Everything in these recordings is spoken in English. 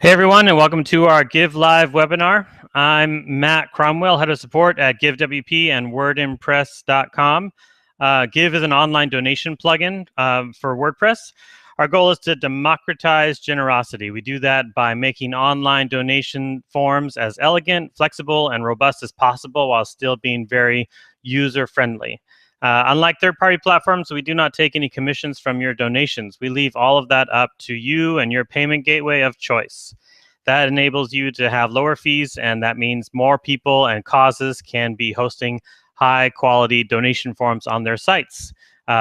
Hey everyone, and welcome to our Give Live webinar. I'm Matt Cromwell, Head of Support at GiveWP and WordImpress.com. Give is an online donation plugin for WordPress. Our goal is to democratize generosity. We do that by making online donation forms as elegant, flexible, and robust as possible while still being very user-friendly. Unlike third-party platforms, we do not take any commissions from your donations. We leave all of that up to you and your payment gateway of choice. That enables you to have lower fees, and that means more people and causes can be hosting high-quality donation forms on their sites,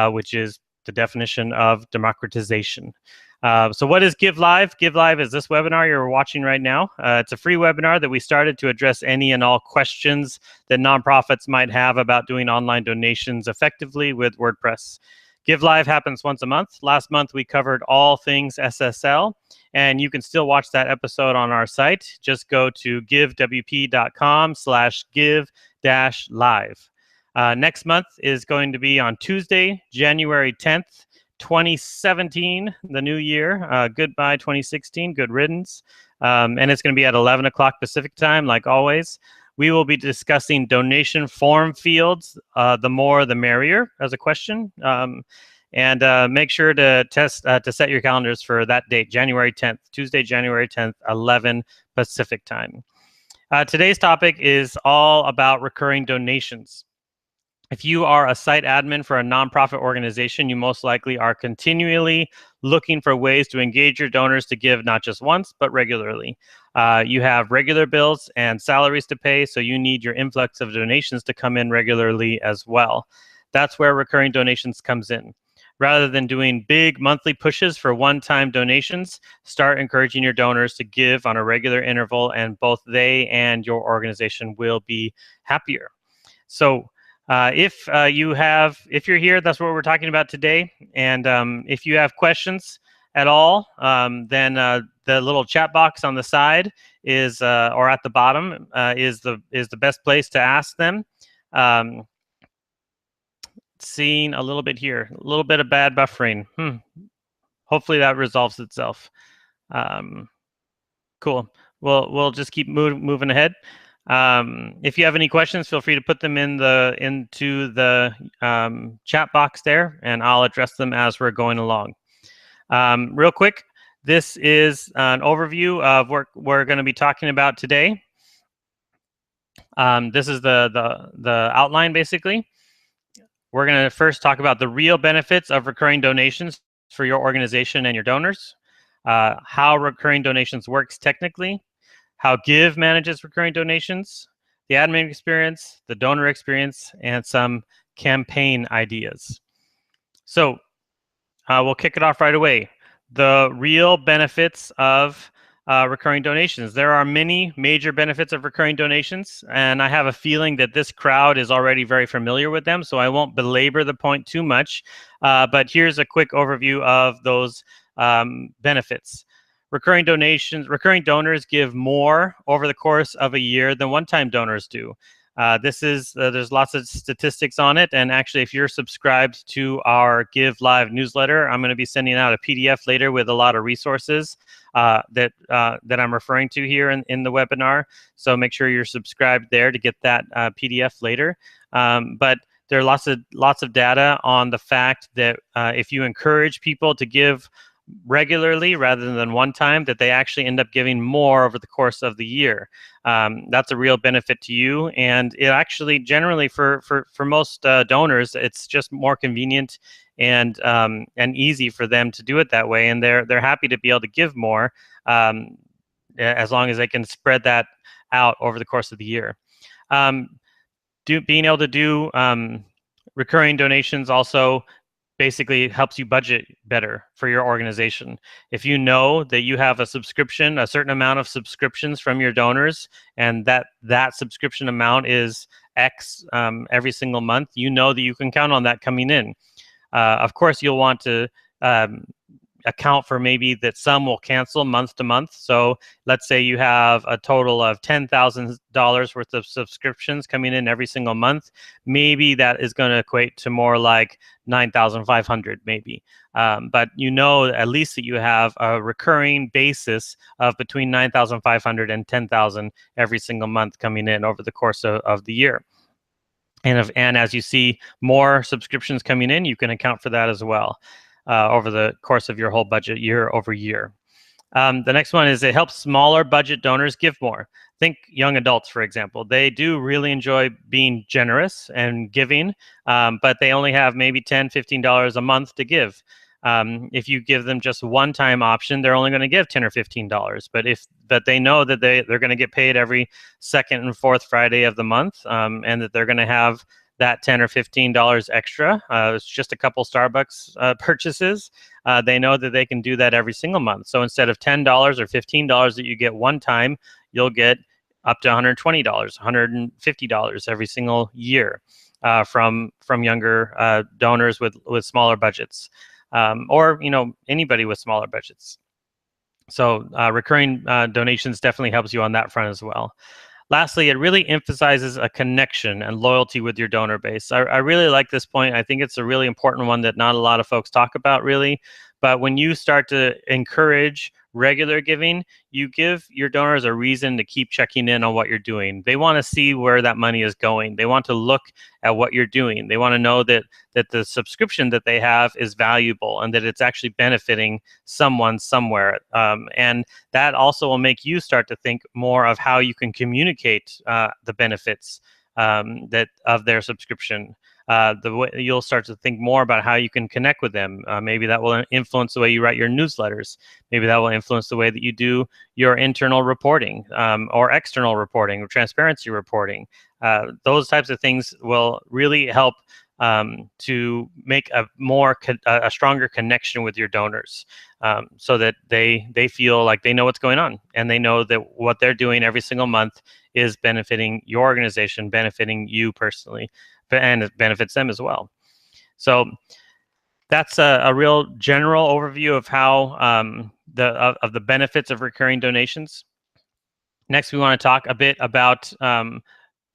which is the definition of democratization. So what is Give Live? Give Live is this webinar you're watching right now. It's a free webinar that we started to address any and all questions that nonprofits might have about doing online donations effectively with WordPress. Give Live happens once a month. Last month, we covered all things SSL, and you can still watch that episode on our site. Just go to givewp.com/give-live. Next month is going to be on Tuesday, January 10th, 2017, the new year. Goodbye 2016, good riddance. And it's going to be at 11 o'clock Pacific time, like always. We will be discussing donation form fields, the more the merrier, as a question. And make sure to set your calendars for that date, January 10th, Tuesday, January 10th, 11 Pacific time. Today's topic is all about recurring donations. If you are a site admin for a nonprofit organization, you most likely are continually looking for ways to engage your donors to give not just once, but regularly. You have regular bills and salaries to pay, so you need your influx of donations to come in regularly as well. That's where recurring donations comes in. Rather than doing big monthly pushes for one-time donations, start encouraging your donors to give on a regular interval, and both they and your organization will be happier. So if you're here, that's what we're talking about today. And if you have questions at all, then the little chat box on the side is, or at the bottom, is the best place to ask them. Seeing a little bit here, a little bit of bad buffering. Hopefully that resolves itself. Cool. We'll just keep moving ahead. If you have any questions, feel free to put them into the chat box there, and I'll address them as we're going along. Real quick, this is an overview of what we're going to be talking about today. This is the outline, basically. We're going to first talk about the real benefits of recurring donations for your organization and your donors, how recurring donations works technically, how Give manages recurring donations, the admin experience, the donor experience, and some campaign ideas. So we'll kick it off right away. The real benefits of recurring donations. There are many major benefits of recurring donations, and I have a feeling that this crowd is already very familiar with them, so I won't belabor the point too much. But here's a quick overview of those benefits. Recurring donors give more over the course of a year than one-time donors do. There's lots of statistics on it, and actually, if you're subscribed to our Give Live newsletter, I'm going to be sending out a PDF later with a lot of resources that I'm referring to here in the webinar. So make sure you're subscribed there to get that PDF later. But there are lots of data on the fact that if you encourage people to give regularly rather than one time, that they actually end up giving more over the course of the year. That's a real benefit to you, and it actually generally for most donors, it's just more convenient and easy for them to do it that way, and they're happy to be able to give more as long as they can spread that out over the course of the year. Being able to do recurring donations also basically helps you budget better for your organization. If you know that you have a subscription, a certain amount of subscriptions from your donors, and that subscription amount is X every single month, you know that you can count on that coming in. Of course, you'll want to account for maybe that some will cancel month to month. So let's say you have a total of $10,000 worth of subscriptions coming in every single month. Maybe that is going to equate to more like 9,500 maybe. But you know at least that you have a recurring basis of between 9,500 and 10,000 every single month coming in over the course of the year. And as you see more subscriptions coming in, you can account for that as well over the course of your whole budget year over year. The next one is it helps smaller budget donors give more. Think young adults, for example. They do really enjoy being generous and giving, but they only have maybe $10, $15 a month to give. If you give them just one-time option, they're only going to give $10 or $15. But they know that they're going to get paid every second and fourth Friday of the month, and that they're going to have that $10 or $15 extra. It's just a couple Starbucks purchases. They know that they can do that every single month. So instead of $10 or $15 that you get one time, you'll get up to $120, $150 every single year from younger donors with smaller budgets, or anybody with smaller budgets. So recurring donations definitely helps you on that front as well. Lastly, it really emphasizes a connection and loyalty with your donor base. I really like this point. I think it's a really important one that not a lot of folks talk about really. But when you start to encourage regular giving, you give your donors a reason to keep checking in on what you're doing. They want to see where that money is going. They want to look at what you're doing. They want to know that the subscription that they have is valuable and that it's actually benefiting someone somewhere. And that also will make you start to think more of how you can communicate the benefits of their subscription. You'll start to think more about how you can connect with them. Maybe that will influence the way you write your newsletters. Maybe that will influence the way that you do your internal reporting or external reporting or transparency reporting. Those types of things will really help to make a stronger connection with your donors, so that they feel like they know what's going on and they know that what they're doing every single month is benefiting your organization, benefiting you personally, and it benefits them as well. So that's a real general overview of how of the benefits of recurring donations. Next, we want to talk a bit about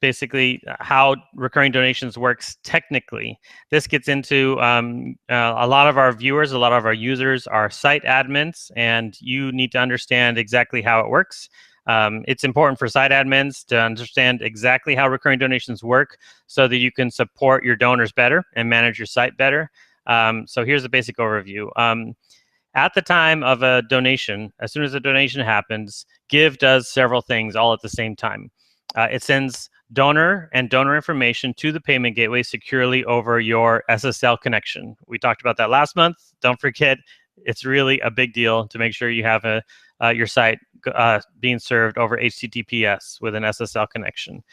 basically how recurring donations works technically. This gets into a lot of our viewers, a lot of our users are site admins, and you need to understand exactly how it works. It's important for site admins to understand exactly how recurring donations work so that you can support your donors better and manage your site better. So here's a basic overview. At the time of a donation, as soon as a donation happens, Give does several things all at the same time. It sends donor and donor information to the payment gateway securely over your SSL connection. We talked about that last month. Don't forget, it's really a big deal to make sure you have your site being served over HTTPS with an SSL connection.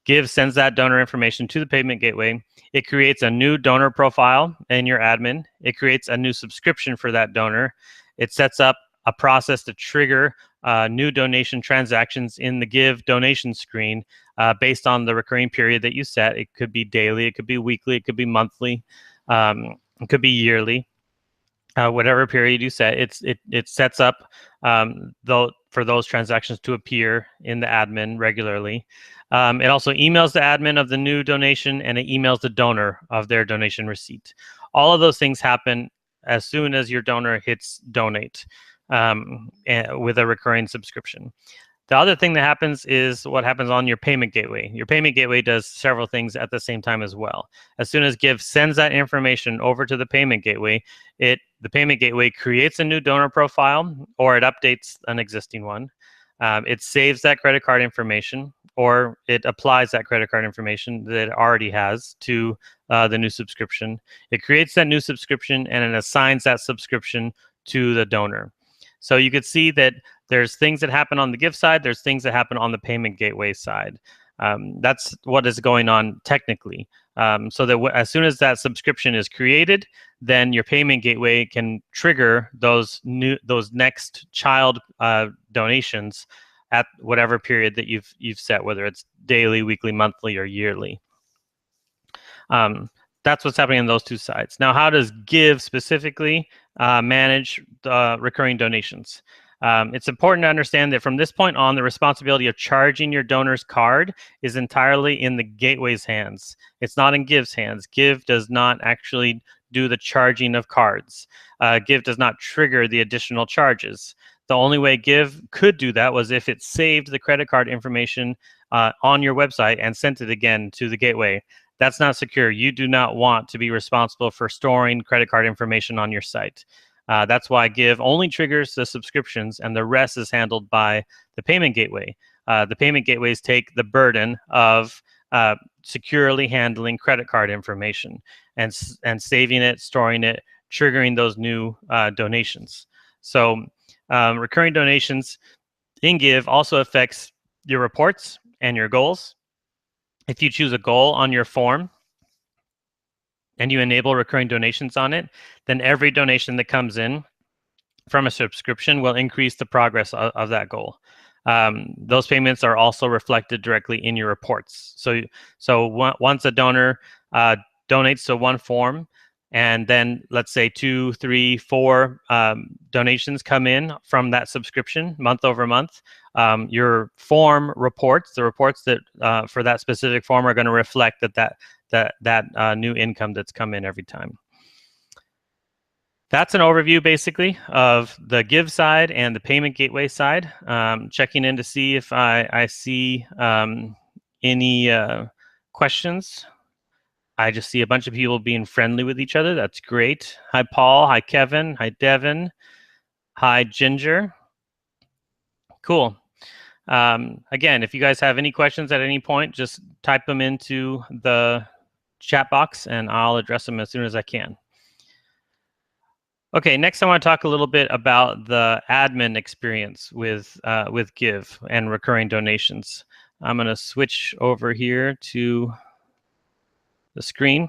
Give sends that donor information to the payment gateway. It creates a new donor profile in your admin. It creates a new subscription for that donor. It sets up a process to trigger new donation transactions in the Give donation screen based on the recurring period that you set. It could be daily, it could be weekly, it could be monthly, it could be yearly. Whatever period you set, it sets up for those transactions to appear in the admin regularly. It also emails the admin of the new donation, and it emails the donor of their donation receipt. All of those things happen as soon as your donor hits donate with a recurring subscription. The other thing that happens is what happens on your payment gateway. Your payment gateway does several things at the same time as well. As soon as Give sends that information over to the payment gateway, the payment gateway creates a new donor profile, or it updates an existing one. It saves that credit card information, or it applies that credit card information that it already has to the new subscription. It creates that new subscription, and it assigns that subscription to the donor. So you could see that there's things that happen on the Give side, there's things that happen on the payment gateway side. That's what is going on technically. So that as soon as that subscription is created, then your payment gateway can trigger those next child donations at whatever period that you've set, whether it's daily, weekly, monthly, or yearly. That's what's happening on those two sides. Now, how does Give specifically manage recurring donations. It's important to understand that from this point on, the responsibility of charging your donor's card is entirely in the gateway's hands. It's not in Give's hands. Give does not actually do the charging of cards. Give does not trigger the additional charges. The only way Give could do that was if it saved the credit card information on your website and sent it again to the gateway. That's not secure. You do not want to be responsible for storing credit card information on your site. That's why Give only triggers the subscriptions, and the rest is handled by the payment gateway. The payment gateways take the burden of securely handling credit card information and saving it, storing it, triggering those new donations. So recurring donations in Give also affects your reports and your goals. If you choose a goal on your form and you enable recurring donations on it, then every donation that comes in from a subscription will increase the progress of that goal. Those payments are also reflected directly in your reports. So once a donor donates to one form, and then let's say 2, 3, 4 donations come in from that subscription month over month, your form reports, the reports that for that specific form are going to reflect that new income that's come in every time. That's an overview basically of the Give side and the payment gateway side. Checking in to see if I see any questions. I just see a bunch of people being friendly with each other. That's great. Hi, Paul. Hi, Kevin. Hi, Devin. Hi, Ginger. Cool. Again, if you guys have any questions at any point, just type them into the chat box and I'll address them as soon as I can. Okay, next I want to talk a little bit about the admin experience with Give and recurring donations. I'm going to switch over here to the screen.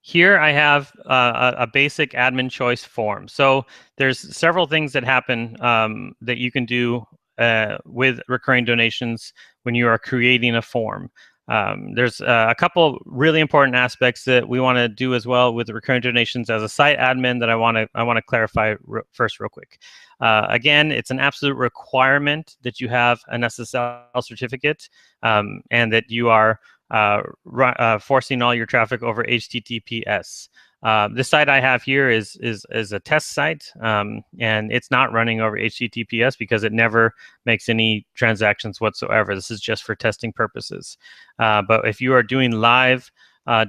Here I have a basic admin choice form. So there's several things that happen that you can do with recurring donations when you are creating a form. There's a couple really important aspects that we want to do as well with recurring donations as a site admin that I want to clarify first real quick. Again, it's an absolute requirement that you have an SSL certificate and that you are forcing all your traffic over HTTPS. This site I have here is a test site, and it's not running over HTTPS because it never makes any transactions whatsoever. This is just for testing purposes. But if you are doing live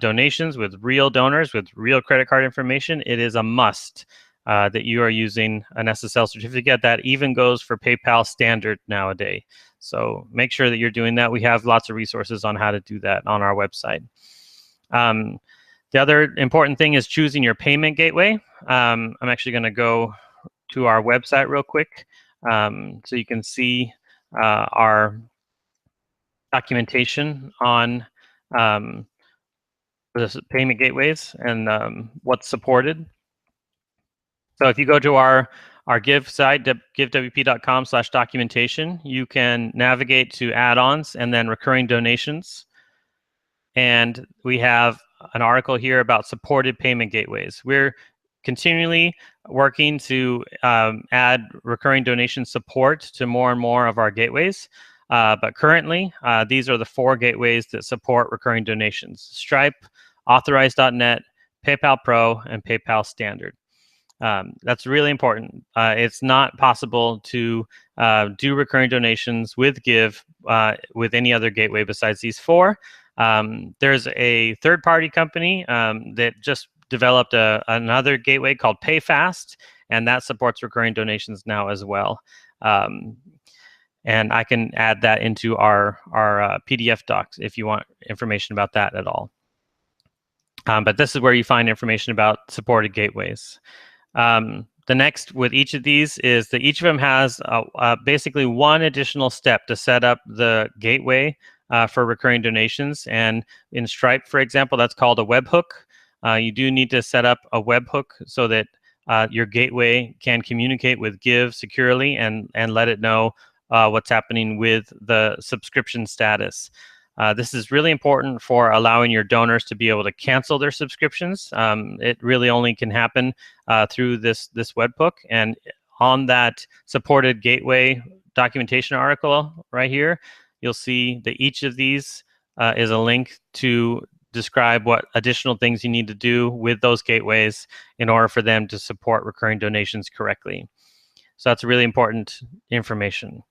donations with real donors, with real credit card information, it is a must that you are using an SSL certificate. That even goes for PayPal standard nowadays. So make sure that you're doing that. We have lots of resources on how to do that on our website. The other important thing is choosing your payment gateway. I'm actually going to go to our website real quick so you can see our documentation on the payment gateways and what's supported. So if you go to our Give site, givewp.com/documentation, you can navigate to add-ons and then recurring donations. And we have an article here about supported payment gateways. We're continually working to add recurring donation support to more and more of our gateways. But currently, these are the 4 gateways that support recurring donations: Stripe, Authorize.net, PayPal Pro, and PayPal Standard. That's really important. It's not possible to do recurring donations with Give with any other gateway besides these 4. There's a third-party company that just developed another gateway called PayFast, and that supports recurring donations now as well. And I can add that into our PDF docs if you want information about that at all. But this is where you find information about supported gateways. The next with each of these is that each of them has basically one additional step to set up the gateway for recurring donations. And in Stripe, for example, that's called a webhook. You do need to set up a webhook so that your gateway can communicate with Give securely and let it know what's happening with the subscription status. This is really important for allowing your donors to be able to cancel their subscriptions. It really only can happen through this webhook. And on that supported gateway documentation article right here, you'll see that each of these is a link to describe what additional things you need to do with those gateways in order for them to support recurring donations correctly. So that's really important information.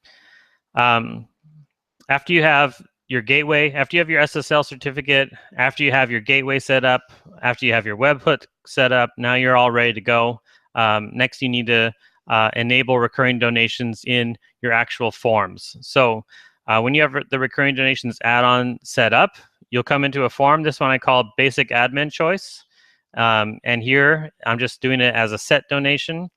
After you have your gateway, after you have your SSL certificate, after you have your gateway set up, after you have your webhook set up, now you're all ready to go. Next, you need to enable recurring donations in your actual forms. So when you have the recurring donations add-on set up, you'll come into a form. This one I call basic admin choice. And here I'm just doing it as a set donation.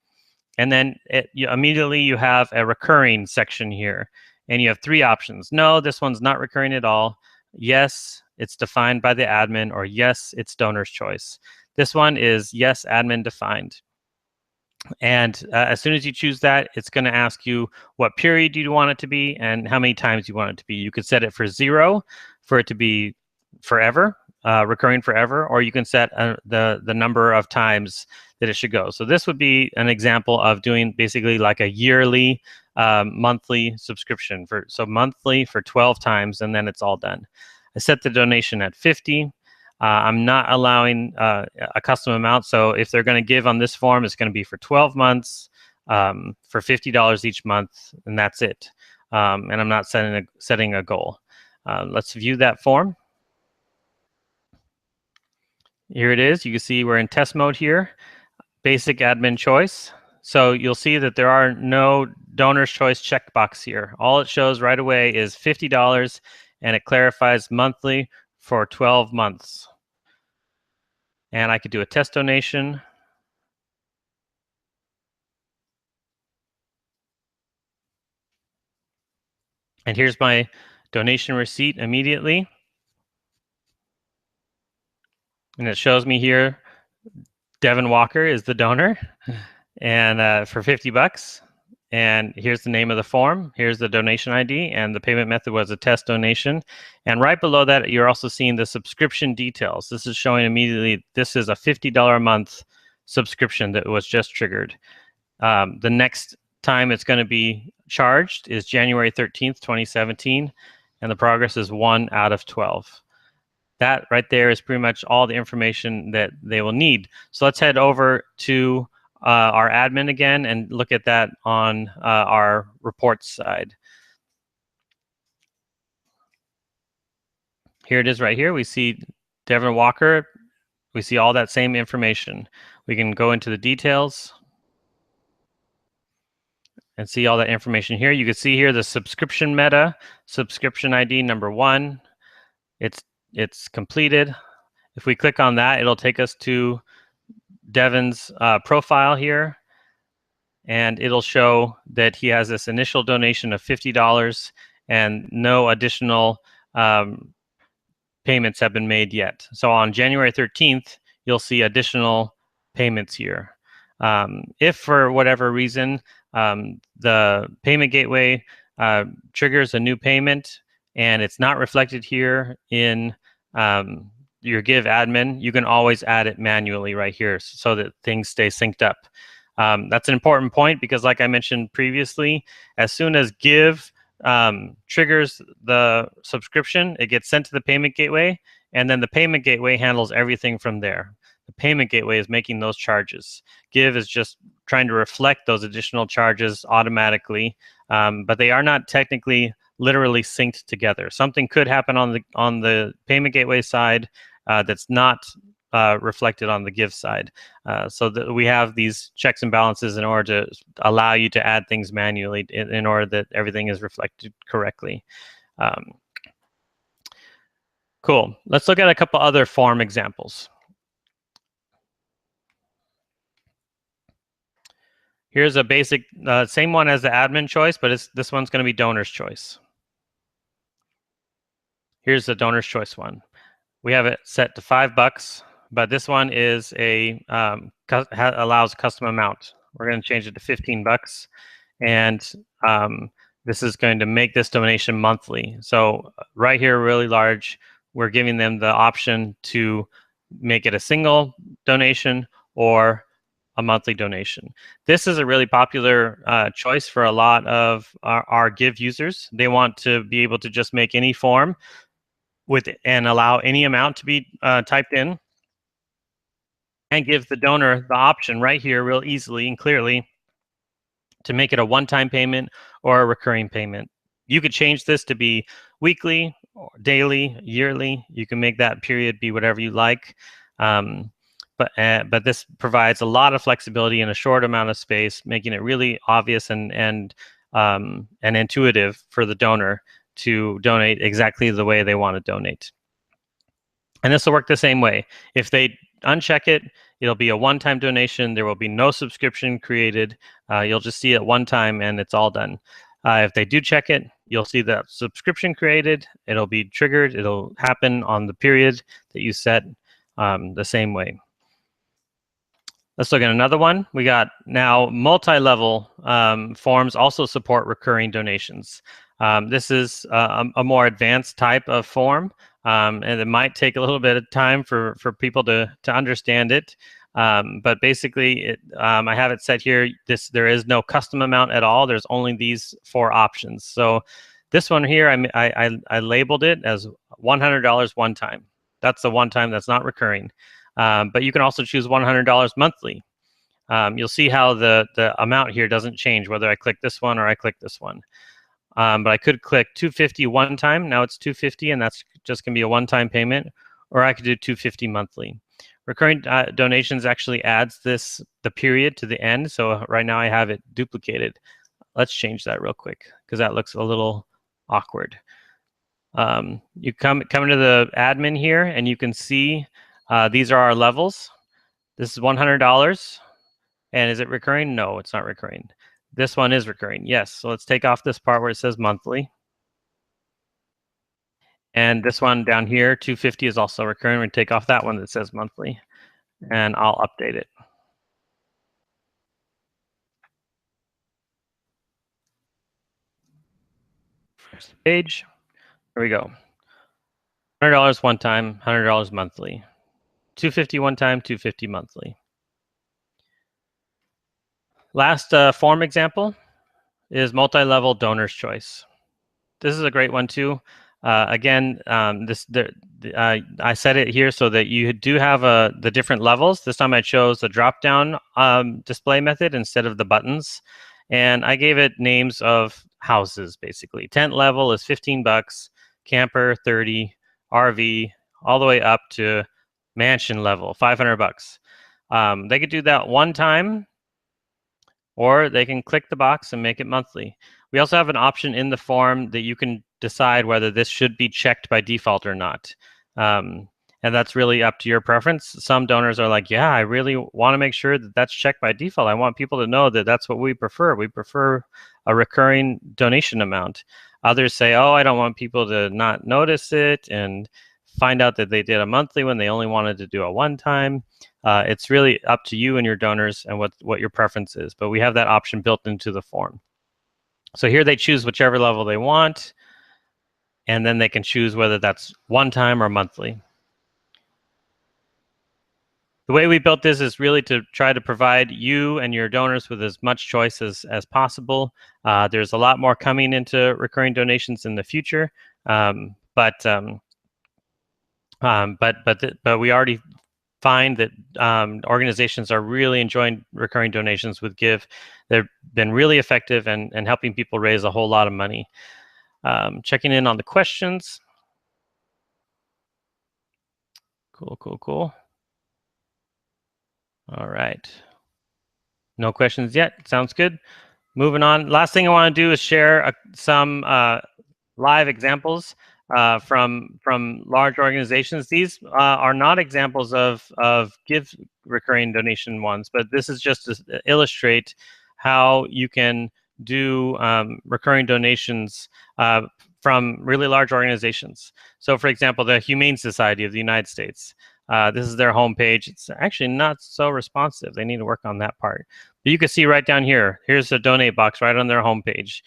And then immediately you have a recurring section here. And you have three options. No, this one's not recurring at all. Yes, it's defined by the admin, or yes, it's donor's choice. This one is yes, admin defined. And as soon as you choose that, it's going to ask you what period you want it to be and how many times you want it to be. You could set it for 0 for it to be forever, recurring forever, or you can set the number of times that it should go. So this would be an example of doing basically like a yearly, monthly subscription. So monthly for 12 times, and then it's all done. I set the donation at 50. I'm not allowing a custom amount. So if they're going to give on this form, it's going to be for 12 months, for $50 each month, and that's it. And I'm not setting a goal. Let's view that form. Here it is. You can see we're in test mode here. Basic admin choice. So you'll see that there are no donor's choice checkbox here. All it shows right away is $50, and it clarifies monthly for 12 months. And I could do a test donation. And here's my donation receipt immediately. And it shows me here, Devin Walker is the donor, and for $50. And here's the name of the form. Here's the donation ID, and the payment method was a test donation. And right below that, you're also seeing the subscription details. This is showing immediately this is a $50 a month subscription that was just triggered. The next time it's going to be charged is January 13th, 2017, and the progress is 1 out of 12. That right there is pretty much all the information that they will need. So let's head over to our admin again and look at that on our reports side. Here it is right here. We see Devin Walker. We see all that same information. We can go into the details and see all that information here. You can see here the subscription meta, subscription ID number 1. It's completed. If we click on that, it'll take us to Devin's profile here, and it'll show that he has this initial donation of $50 and no additional payments have been made yet. So on January 13th, you'll see additional payments here. If for whatever reason the payment gateway triggers a new payment and it's not reflected here in your Give admin, you can always add it manually right here so that things stay synced up. That's an important point because, like I mentioned previously, as soon as Give triggers the subscription, it gets sent to the payment gateway, and then the payment gateway handles everything from there. The payment gateway is making those charges. Give is just trying to reflect those additional charges automatically, but they are not technically literally synced together. Something could happen on the payment gateway side that's not reflected on the Give side. So that we have these checks and balances in order to allow you to add things manually in order that everything is reflected correctly. Cool. Let's look at a couple other form examples. Here's a basic, same one as the admin choice, but this one's going to be donor's choice. Here's the donor's choice one. We have it set to $5, but this one is allows custom amount. We're going to change it to $15, and This is going to make this donation monthly. So right here, really large, we're giving them the option to make it a single donation or a monthly donation. This is a really popular choice for a lot of our Give users. They want to be able to just make any form with and allow any amount to be typed in, and give the donor the option right here real easily and clearly to make it a one-time payment or a recurring payment. You could change this to be weekly, or daily, yearly. You can make that period be whatever you like. But this provides a lot of flexibility in a short amount of space, making it really obvious and intuitive for the donor to donate exactly the way they want to donate. And this will work the same way. If they uncheck it, it'll be a one-time donation. There will be no subscription created. You'll just see it one time and it's all done. If they do check it, you'll see that subscription created. It'll be triggered. It'll happen on the period that you set the same way. Let's look at another one. We got now multi-level forms also support recurring donations. This is a more advanced type of form, and it might take a little bit of time for people to understand it. But basically, I have it set here. There is no custom amount at all. There's only these 4 options. So this one here, I labeled it as $100 one time. That's the one time that's not recurring. But you can also choose $100 monthly. You'll see how the amount here doesn't change whether I click this one or I click this one. But I could click $250 one time. Now it's $250, and that's just going to be a one-time payment. Or I could do $250 monthly. Recurring donations actually adds the period to the end. So right now I have it duplicated. Let's change that real quick because that looks a little awkward. You come into the admin here, and you can see these are our levels. This is $100. And is it recurring? No, it's not recurring. This one is recurring. Yes. So let's take off this part where it says monthly. And this one down here, $250, is also recurring. We're going to take off that one that says monthly. And I'll update it. First page. Here we go. $100 one time, $100 monthly. $250 one time, $250 monthly. Last form example is multi-level donor's choice. This is a great one too. Again, I set it here so that you do have the different levels. This time I chose the drop-down display method instead of the buttons. And I gave it names of houses, basically. Tent level is $15, camper 30, RV, all the way up to mansion level, $500. They could do that one time, or they can click the box and make it monthly. We also have an option in the form that you can decide whether this should be checked by default or not. And that's really up to your preference. Some donors are like, yeah, I really want to make sure that that's checked by default. I want people to know that that's what we prefer. We prefer a recurring donation amount. Others say, oh, I don't want people to not notice it and find out that they did a monthly when they only wanted to do a one time. It's really up to you and your donors and what your preference is. But we have that option built into the form. So here they choose whichever level they want, and then they can choose whether that's one time or monthly. The way we built this is really to try to provide you and your donors with as much choice as possible. There's a lot more coming into recurring donations in the future, but we already find that organizations are really enjoying recurring donations with Give. They've been really effective and helping people raise a whole lot of money. Checking in on the questions. Cool. All right. No questions yet. Sounds good. Moving on. Last thing I want to do is share some live examples from large organizations. These are not examples of Give recurring donation ones, but this is just to illustrate how you can do recurring donations from really large organizations. So for example, the Humane Society of the United States. This is their homepage. It's actually not so responsive. They need to work on that part. But you can see right down here, here's the donate box right on their homepage.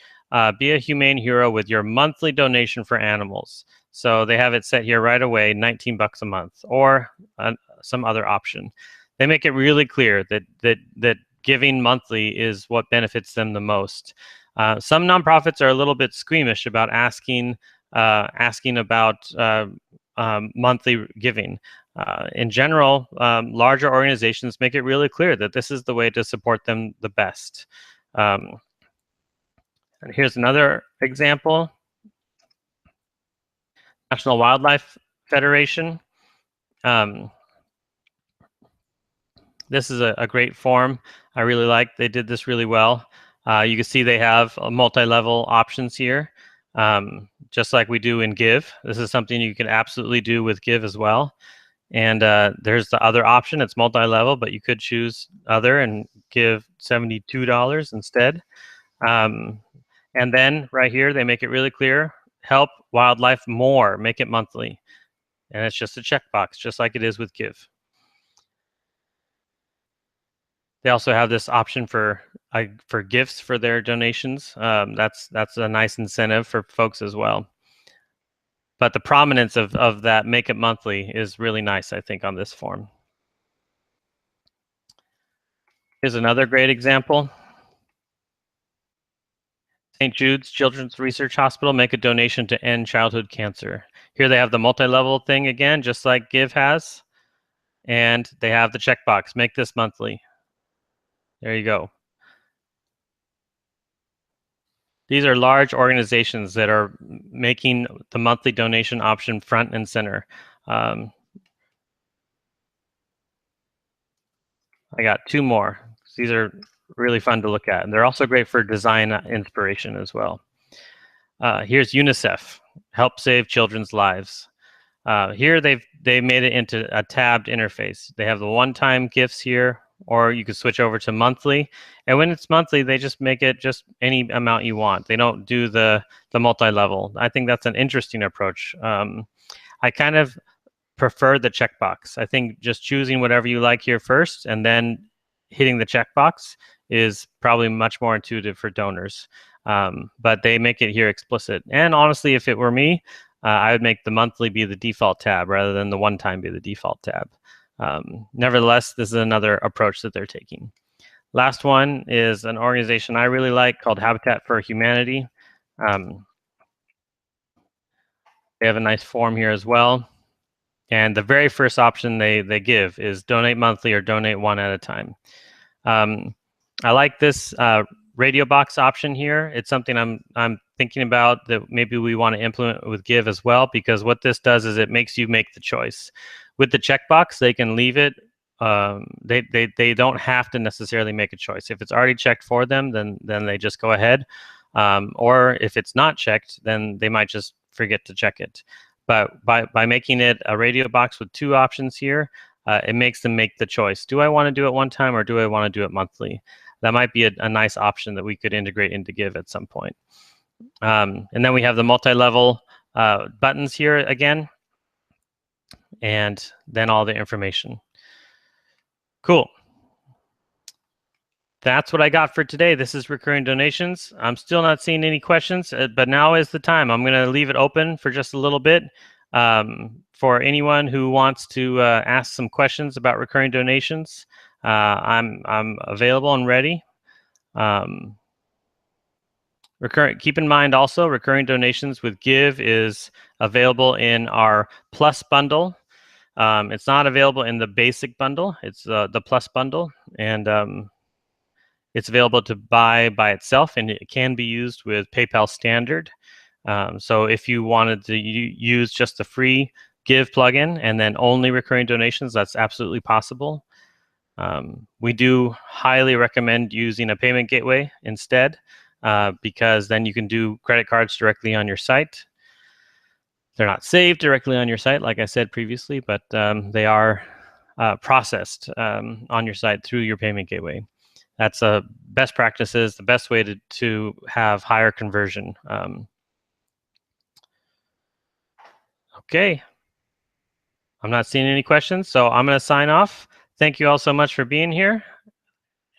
be a humane hero with your monthly donation for animals. So they have it set here right away, 19 bucks a month, or some other option. They make it really clear that giving monthly is what benefits them the most. Some nonprofits are a little bit squeamish about asking about monthly giving. In general, larger organizations make it really clear that this is the way to support them the best. And here's another example. National Wildlife Federation. This is a great form. I really like. They did this really well. You can see they have multi-level options here, just like we do in Give. This is something you can absolutely do with Give as well. And there's the other option. It's multi-level, but you could choose other and give $72 instead. And then right here, they make it really clear, help wildlife more, make it monthly. And it's just a checkbox, just like it is with Give. They also have this option for gifts for their donations. That's a nice incentive for folks as well. But the prominence of that make it monthly is really nice, I think, on this form. Here's another great example. St. Jude's Children's Research Hospital, make a donation to end childhood cancer. Here they have the multi-level thing again, just like Give has. And they have the checkbox, make this monthly. There you go. These are large organizations that are making the monthly donation option front and center. I got two more. These are really fun to look at, and they're also great for design inspiration as well. Here's UNICEF, help save children's lives. Here they made it into a tabbed interface. They have the one-time gifts here, or you could switch over to monthly. And when it's monthly, they just make it just any amount you want. They don't do the multi-level. I think that's an interesting approach. I kind of prefer the checkbox. I think just choosing whatever you like here first and then hitting the checkbox is probably much more intuitive for donors. But they make it here explicit. And honestly, if it were me, I would make the monthly be the default tab rather than the one-time be the default tab. Nevertheless, this is another approach that they're taking. Last one is an organization I really like called Habitat for Humanity. They have a nice form here as well. And the very first option they give is donate monthly or donate one at a time. I like this radio box option here. It's something I'm thinking about that maybe we want to implement with Give as well, because what this does is it makes you make the choice. With the checkbox, they can leave it. They don't have to necessarily make a choice. If it's already checked for them, then they just go ahead. Or if it's not checked, then they might just forget to check it. But by making it a radio box with two options here, it makes them make the choice. Do I want to do it one time or do I want to do it monthly? That might be a nice option that we could integrate into Give at some point. And then we have the multi-level buttons here again, and then all the information. Cool. That's what I got for today. This is recurring donations. I'm still not seeing any questions, but now is the time. I'm going to leave it open for just a little bit for anyone who wants to ask some questions about recurring donations. I'm available and ready. Keep in mind also, recurring donations with Give is available in our Plus bundle. It's not available in the basic bundle. It's the Plus bundle, and it's available to buy by itself, and it can be used with PayPal Standard. So if you wanted to use just the free Give plugin and then only recurring donations, that's absolutely possible. We do highly recommend using a payment gateway instead, because then you can do credit cards directly on your site. They're not saved directly on your site, like I said previously, but they are processed on your site through your payment gateway. That's best practices, the best way to have higher conversion. Okay. I'm not seeing any questions, so I'm going to sign off. Thank you all so much for being here,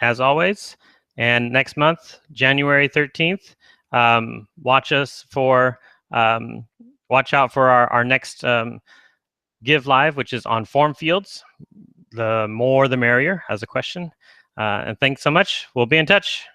as always. And next month, January 13th, Watch out for our next Give Live, which is on form fields. The more the merrier, as a question. And thanks so much. We'll be in touch.